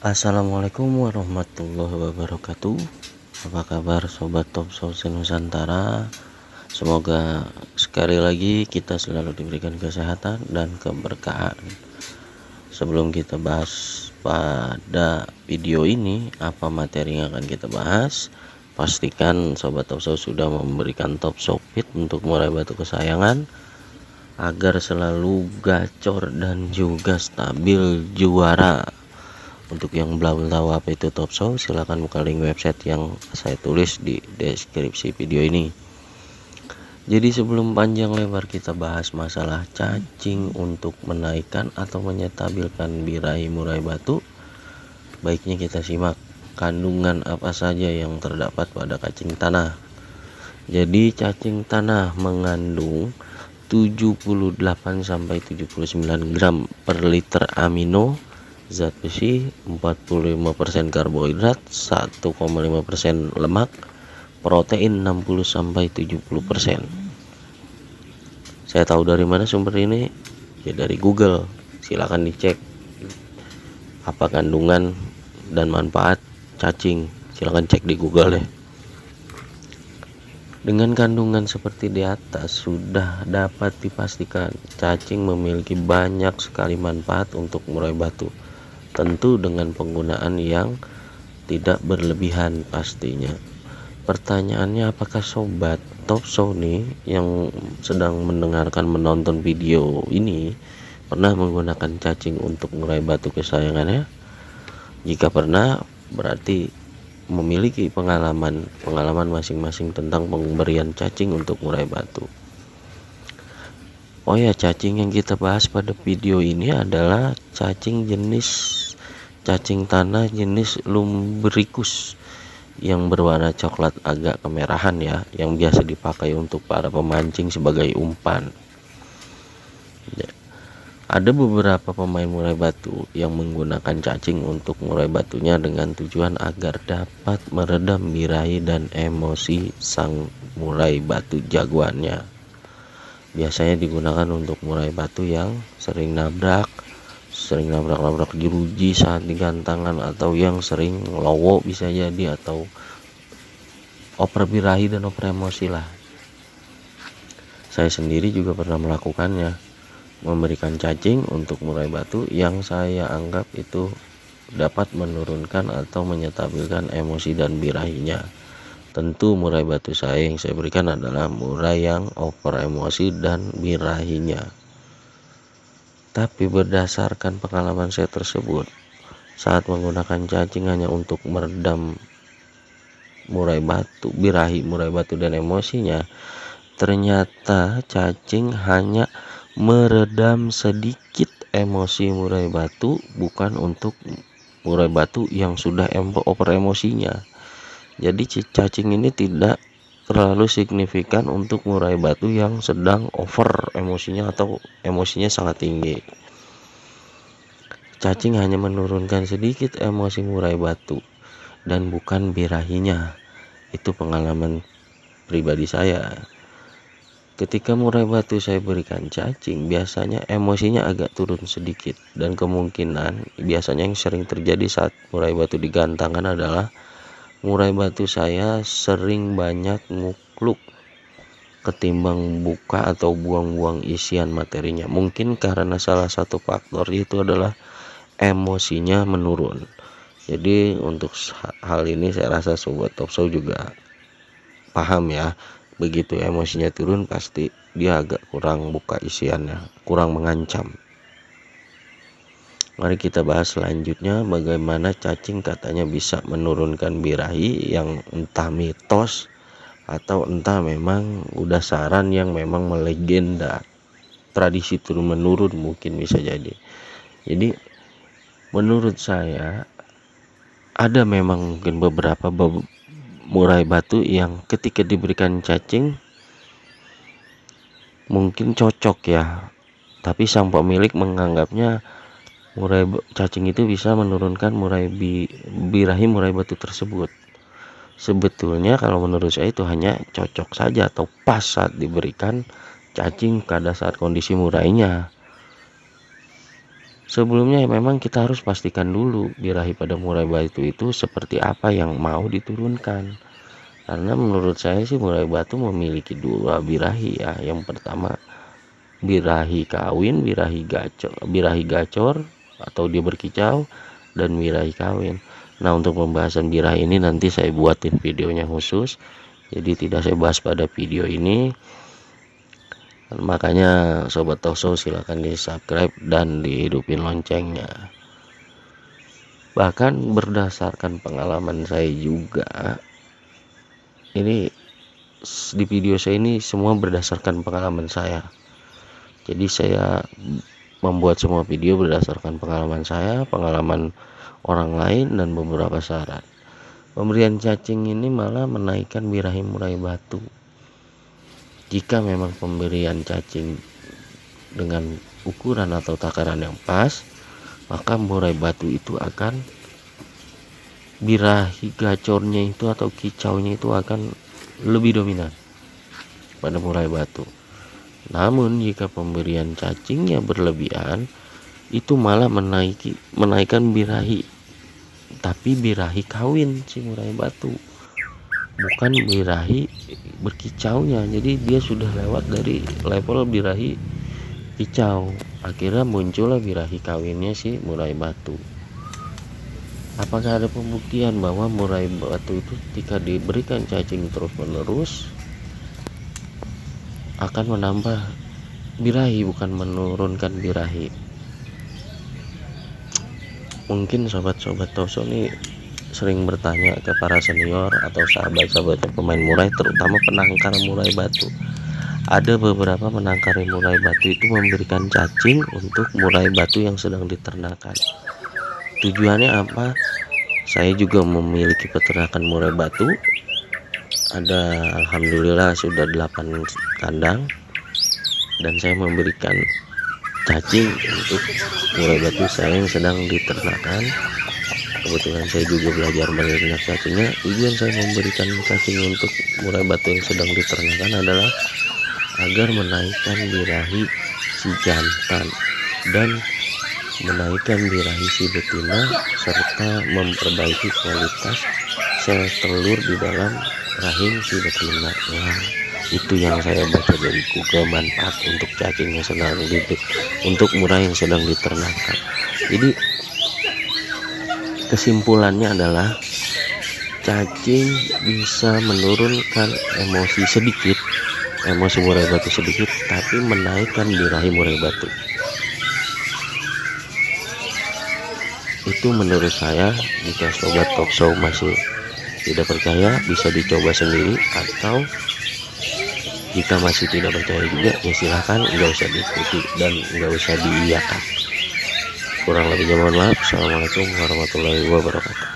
Assalamualaikum warahmatullahi wabarakatuh. Apa kabar sobat Top Solusi Nusantara? Semoga sekali lagi kita selalu diberikan kesehatan dan keberkahan. Sebelum kita bahas pada video ini apa materi yang akan kita bahas, pastikan sobat Top Solusi sudah memberikan Top Fit untuk murai batu kesayangan agar selalu gacor dan juga stabil juara. Untuk yang belum tahu apa itu Top Show, silahkan buka link website yang saya tulis di deskripsi video ini. Jadi sebelum panjang lebar kita bahas masalah cacing untuk menaikkan atau menyetabilkan birahi murai batu, baiknya kita simak kandungan apa saja yang terdapat pada cacing tanah. Jadi cacing tanah mengandung 78-79 gram per liter amino, zat besi, 45% karbohidrat, 1,5% lemak, protein 60-70%. Saya tahu dari mana sumber ini? Ya dari Google. Silakan dicek apa kandungan dan manfaat cacing. Silakan cek di Google deh. Dengan kandungan seperti di atas sudah dapat dipastikan cacing memiliki banyak sekali manfaat untuk murai batu. Tentu dengan penggunaan yang tidak berlebihan pastinya. Pertanyaannya, apakah sobat Top Show nih yang sedang menonton video ini pernah menggunakan cacing untuk murai batu kesayangannya? Jika pernah, berarti memiliki pengalaman masing-masing tentang pemberian cacing untuk murai batu. Oh ya, cacing yang kita bahas pada video ini adalah cacing tanah jenis Lumbricus yang berwarna coklat agak kemerahan ya, yang biasa dipakai untuk para pemancing sebagai umpan. Ada beberapa pemain murai batu yang menggunakan cacing untuk murai batunya dengan tujuan agar dapat meredam birahi dan emosi sang murai batu jagoannya. Biasanya digunakan untuk murai batu yang sering nabrak jeruji saat digantangan, atau yang sering lowo bisa jadi, atau oper birahi dan oper emosi lah. Saya sendiri juga pernah melakukannya, memberikan cacing untuk murai batu yang saya anggap itu dapat menurunkan atau menyetabilkan emosi dan birahinya. Tentu murai batu saya yang saya berikan adalah murai yang over emosi dan birahinya. Tapi berdasarkan pengalaman saya tersebut, saat menggunakan cacing hanya untuk meredam birahi murai batu dan emosinya, ternyata cacing hanya meredam sedikit emosi murai batu, bukan untuk murai batu yang sudah over emosinya. Jadi cacing ini tidak terlalu signifikan untuk murai batu yang sedang over emosinya atau emosinya sangat tinggi. Cacing hanya menurunkan sedikit emosi murai batu dan bukan birahinya. Itu pengalaman pribadi saya. Ketika murai batu saya berikan cacing, biasanya emosinya agak turun sedikit, dan kemungkinan biasanya yang sering terjadi saat murai batu digantangkan adalah murai batu saya sering banyak ngukluk ketimbang buka atau buang-buang isian materinya. Mungkin karena salah satu faktor itu adalah emosinya menurun. Jadi untuk hal ini saya rasa sobat Top Show juga paham ya. Begitu emosinya turun, pasti dia agak kurang buka isiannya, kurang mengancam. Mari kita bahas selanjutnya bagaimana cacing katanya bisa menurunkan birahi, yang entah mitos atau entah memang udah saran yang memang melegenda, tradisi turun menurun mungkin bisa jadi. Jadi menurut saya ada memang mungkin beberapa murai batu yang ketika diberikan cacing mungkin cocok ya, tapi sang pemilik menganggapnya cacing itu bisa menurunkan birahi murai batu tersebut. Sebetulnya kalau menurut saya itu hanya cocok saja atau pas saat diberikan cacing pada saat kondisi murainya. Sebelumnya memang kita harus pastikan dulu birahi pada murai batu itu seperti apa yang mau diturunkan. Karena menurut saya sih murai batu memiliki dua birahi ya. Yang pertama birahi kawin, birahi gacor atau dia berkicau, dan birahi kawin. Nah, untuk pembahasan birahi ini nanti saya buatin videonya khusus, jadi tidak saya bahas pada video ini. Makanya sobat talkshow silahkan di subscribe dan dihidupin loncengnya. Bahkan berdasarkan pengalaman saya juga, ini di video saya ini semua berdasarkan pengalaman saya. Jadi saya membuat semua video berdasarkan pengalaman saya, pengalaman orang lain, dan beberapa saran. Pemberian cacing ini malah menaikkan birahi murai batu. Jika memang pemberian cacing dengan ukuran atau takaran yang pas, maka murai batu itu akan, birahi gacornya itu atau kicaunya itu akan lebih dominan pada murai batu. Namun jika pemberian cacingnya berlebihan, itu malah menaikkan birahi, tapi birahi kawin si murai batu, bukan birahi berkicaunya. Jadi dia sudah lewat dari level birahi kicau, akhirnya muncullah birahi kawinnya si murai batu. Apakah ada pembuktian bahwa murai batu itu jika diberikan cacing terus menerus akan menambah birahi, bukan menurunkan birahi? Mungkin sobat-sobat talkshow ini sering bertanya ke para senior atau sahabat-sahabat pemain murai, terutama penangkar murai batu. Ada beberapa penangkar murai batu itu memberikan cacing untuk murai batu yang sedang diternakan. Tujuannya apa? Saya juga memiliki peternakan murai batu. Ada alhamdulillah sudah 8 kandang, dan saya memberikan cacing untuk murai batu saya yang sedang diternakan. Kebetulan saya juga belajar banyak cacingnya. Tujuan saya memberikan cacing untuk murai batu yang sedang diternakan adalah agar menaikkan birahi si jantan dan menaikkan birahi si betina, serta memperbaiki kualitas sel telur di dalam rahim si betina. Nah, itu yang saya baca dari Google, manfaat untuk cacing yang sedang untuk murai yang sedang diternakan. Jadi kesimpulannya adalah cacing bisa menurunkan emosi murai batu sedikit, tapi menaikkan birahi murai batu. Itu menurut saya. Jika sobat talkshow masih tidak percaya, bisa dicoba sendiri, atau jika masih tidak percaya juga ya silahkan nggak usah diikuti dan nggak usah diiyakan. Kurang lebihnya mohon maaf. Assalamualaikum warahmatullahi wabarakatuh.